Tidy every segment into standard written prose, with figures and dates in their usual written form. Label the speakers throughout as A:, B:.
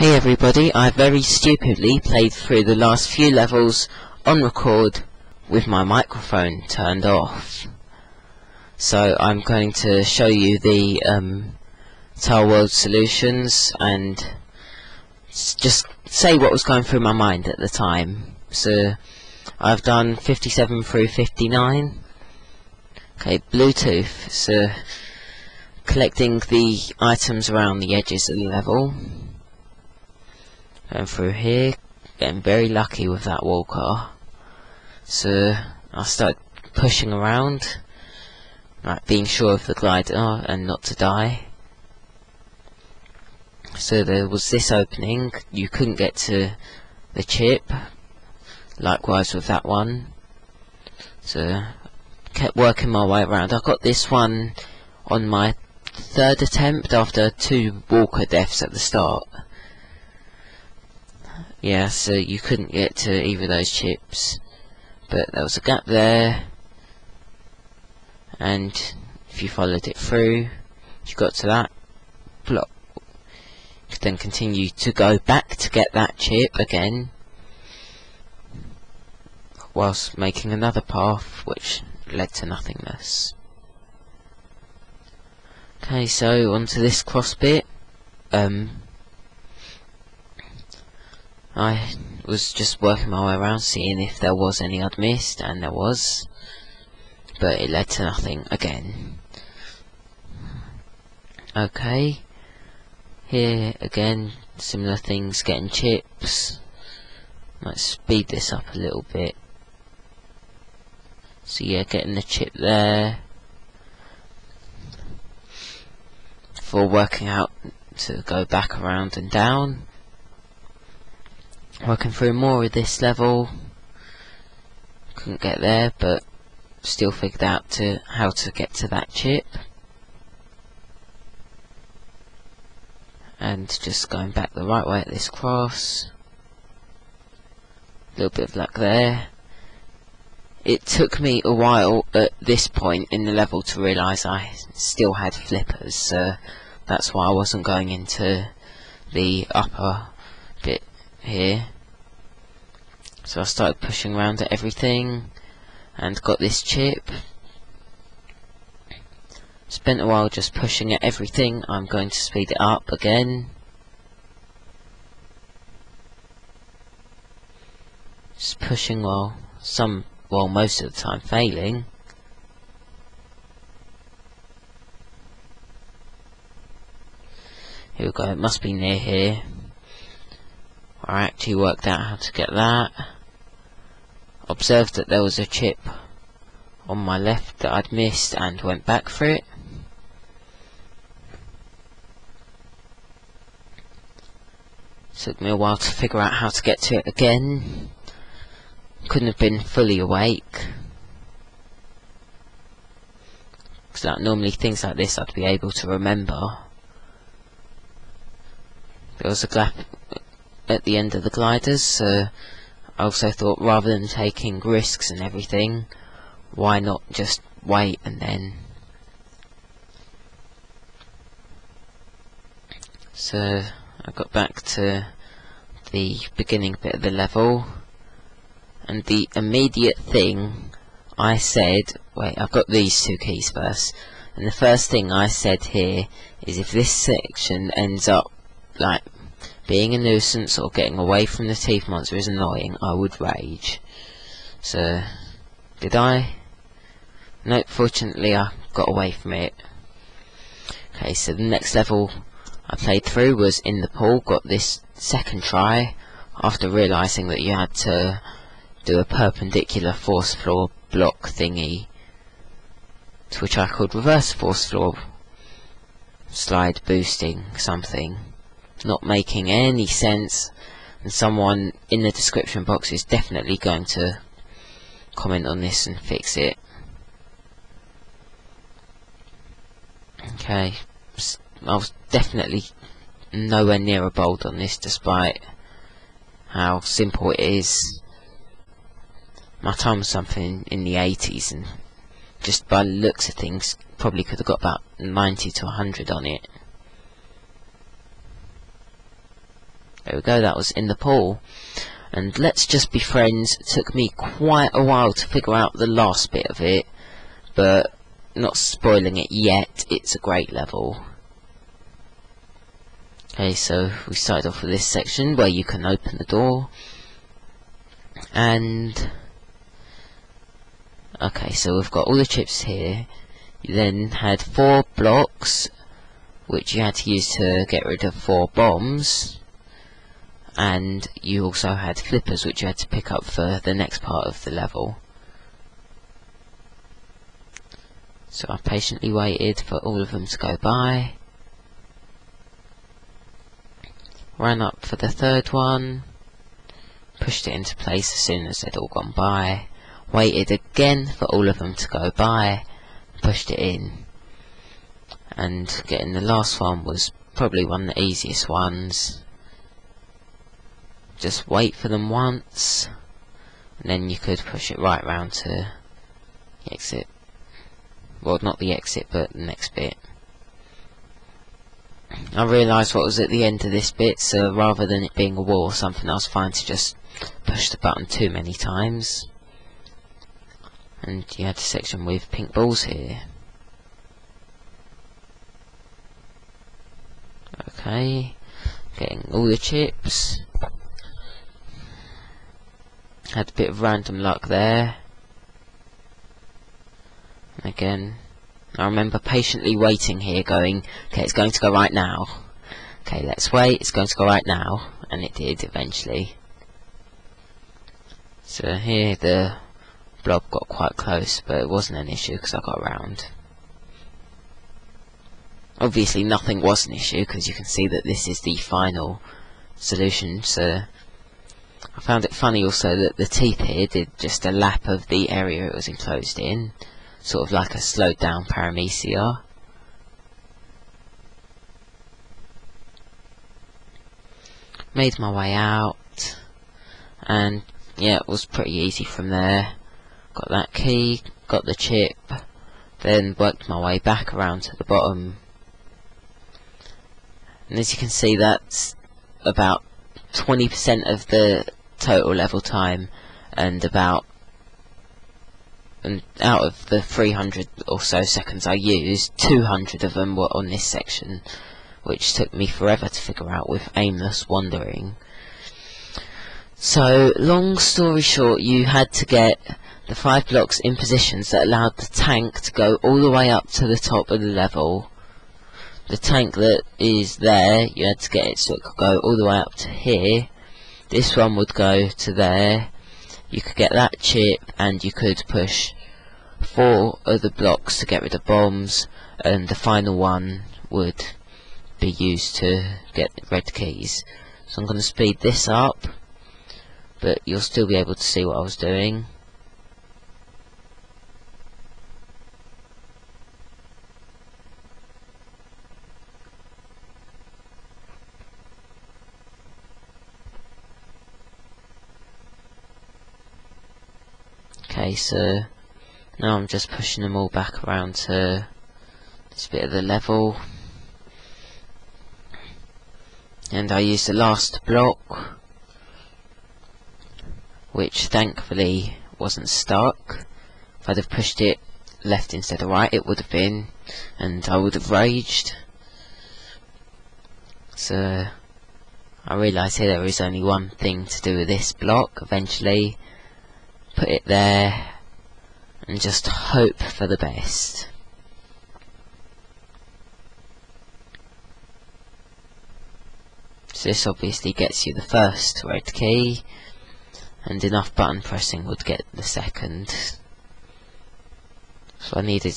A: Hey everybody, I very stupidly played through the last few levels on record with my microphone turned off. So I'm going to show you the Tile World solutions and just say what was going through my mind at the time. So I've done 57 through 59. Okay, Bluetooth, so collecting the items around the edges of the level. Going through here, getting very lucky with that walker. So I started pushing around, like being sure of the glider and not to die. So there was this opening, you couldn't get to the chip, likewise with that one. So kept working my way around. I got this one on my third attempt after 2 walker deaths at the start. Yeah, so you couldn't get to either of those chips, but there was a gap there, and if you followed it through, you got to that block. You could then continue to go back to get that chip again, whilst making another path which led to nothingness. Okay, so onto this cross bit. I was just working my way around, seeing if there was any I'd missed, and there was, but it led to nothing again. Okay, here again, similar things, getting chips. Might speed this up a little bit. So yeah, getting the chip there, for working out to go back around and down. Working through more of this level, couldn't get there, but still figured out how to get to that chip, and just going back the right way at this cross. A little bit of luck there. It took me a while at this point in the level to realise I still had flippers, so that's why I wasn't going into the upper bit here. So I started pushing around at everything and got this chip. Spent a while just pushing at everything. I'm going to speed it up again. Just pushing while most of the time failing. Here we go, it must be near here. I actually worked out how to get that. Observed that there was a chip on my left that I'd missed and went back for it. Took me a while to figure out how to get to it again. Couldn't have been fully awake, because normally things like this I'd be able to remember. There was a gap at the end of the gliders, so I also thought, rather than taking risks and everything, why not just wait and then. So I got back to the beginning bit of the level, and the immediate thing I said, wait, I've got these 2 keys first, and the first thing I said here is, if this section ends up like being a nuisance or getting away from the teeth monster is annoying, I would rage. So, did I? Nope, fortunately I got away from it. Okay, so the next level I played through was in the pool. Got this second try after realising that you had to do a perpendicular force floor block thingy, to which I called reverse force floor slide boosting something. Not making any sense, and someone in the description box is definitely going to comment on this and fix it. Okay, I was definitely nowhere near a bold on this, despite how simple it is. My time was something in the 80s, and just by the looks of things probably could have got about 90 to 100 on it. There we go, that was in the pool. And Let's Just Be Friends took me quite a while to figure out the last bit of it, but not spoiling it yet, it's a great level. Okay, so we started off with this section where you can open the door, and okay, so we've got all the chips here. You then had 4 blocks which you had to use to get rid of 4 bombs, and you also had flippers which you had to pick up for the next part of the level. So I patiently waited for all of them to go by, ran up for the 3rd one, pushed it into place as soon as they'd all gone by, waited again for all of them to go by, pushed it in, and getting the last one was probably one of the easiest ones. Just wait for them once, and then you could push it right round to the exit. Well, not the exit, but the next bit. I realised what was at the end of this bit, so rather than it being a wall or something, I was fine to just push the button too many times. And you had a section with pink balls here. Okay, getting all the chips. Had a bit of random luck there. And again, I remember patiently waiting here going, okay, it's going to go right now. Okay, let's wait, it's going to go right now. And it did eventually. So here the blob got quite close, but it wasn't an issue because I got around. Obviously nothing was an issue because you can see that this is the final solution. So I found it funny also that the teeth here did just a lap of the area it was enclosed in, sort of like a slowed down paramecia. Made my way out, and yeah, it was pretty easy from there. Got that key, got the chip, then worked my way back around to the bottom. And as you can see, that's about 20% of the total level time, and out of the 300 or so seconds I used, 200 of them were on this section, which took me forever to figure out with aimless wandering. So, long story short, you had to get the 5 blocks in positions that allowed the tank to go all the way up to the top of the level. The tank that is there, you had to get it so it could go all the way up to here. This one would go to there. You could get that chip, and you could push 4 other blocks to get rid of bombs, and the final one would be used to get red keys. So I'm going to speed this up, but you'll still be able to see what I was doing. Okay, so now I'm just pushing them all back around to this bit of the level, and I used the last block, which thankfully wasn't stuck. If I'd have pushed it left instead of right, it would have been, and I would have raged. So I realise here there is only one thing to do with this block. Eventually put it there and just hope for the best. So this obviously gets you the first red key, and enough button pressing would get the second. So I needed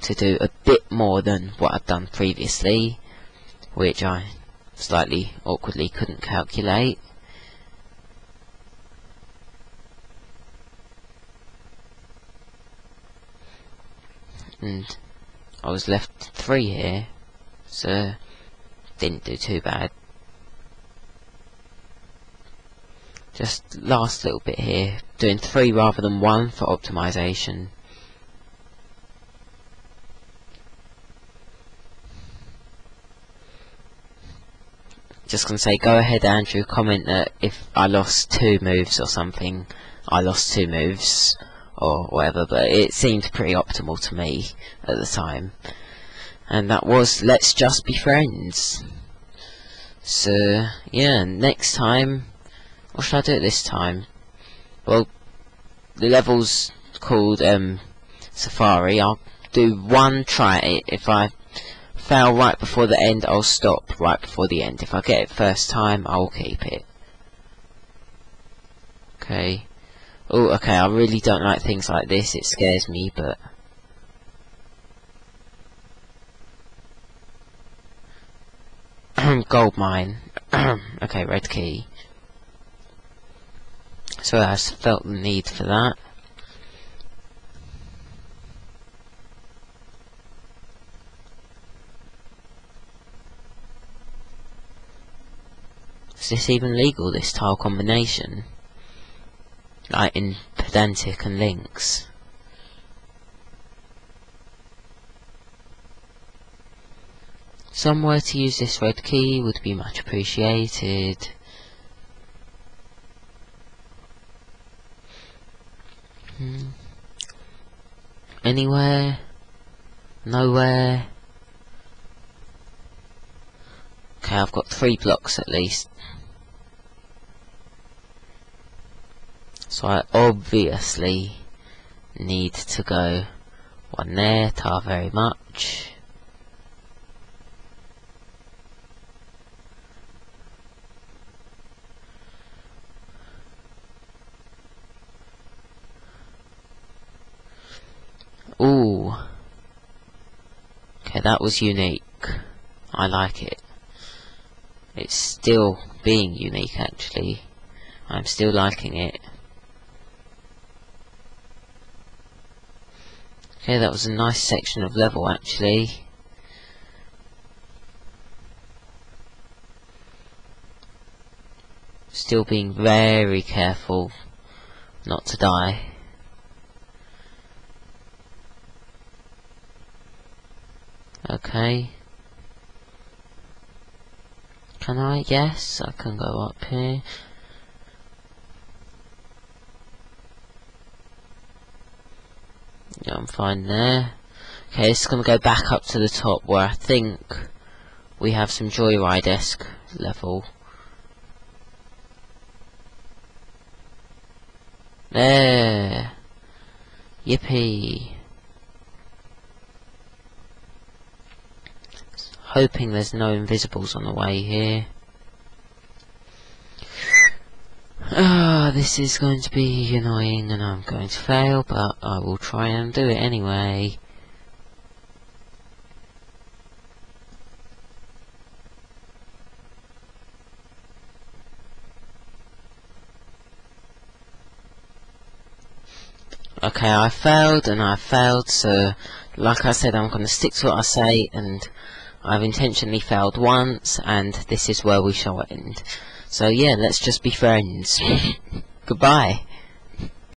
A: to do a bit more than what I'd done previously, which I slightly awkwardly couldn't calculate. And I was left 3 here, so didn't do too bad. Just last little bit here, doing 3 rather than 1 for optimization. just gonna say, go ahead, Andrew, comment that if I lost 2 moves or something, I lost 2 moves or whatever, but it seemed pretty optimal to me at the time. And that was Let's Just Be Friends. So yeah, next time, what should I do this time? Well, the level's called Safari. I'll do one try at it. If I fail right before the end, I'll stop right before the end. If I get it first time, I'll keep it. Okay. Oh, okay, I really don't like things like this. It scares me, but gold mine. Okay, red key. So I felt the need for that. Is this even legal, this tile combination? Like in Pedantic and Lynx. Somewhere to use this red key would be much appreciated. Anywhere? Nowhere? Okay, I've got 3 blocks at least. So I obviously need to go 1 there, tar very much. Ooh. Okay, that was unique. I like it. It's still being unique, actually. I'm still liking it. Okay, that was a nice section of level, actually. Still being very careful not to die. Okay. Can I? Yes, I can go up here. Yeah, I'm fine there. Okay, it's gonna go back up to the top where I think we have some Joyride-esque level. There! Yippee! Hoping there's no invisibles on the way here. This is going to be annoying and I'm going to fail, but I will try and do it anyway. Okay, I failed and I failed, so like I said, I'm going to stick to what I say, and I've intentionally failed once, and this is where we shall end. So yeah, let's just be friends. Goodbye.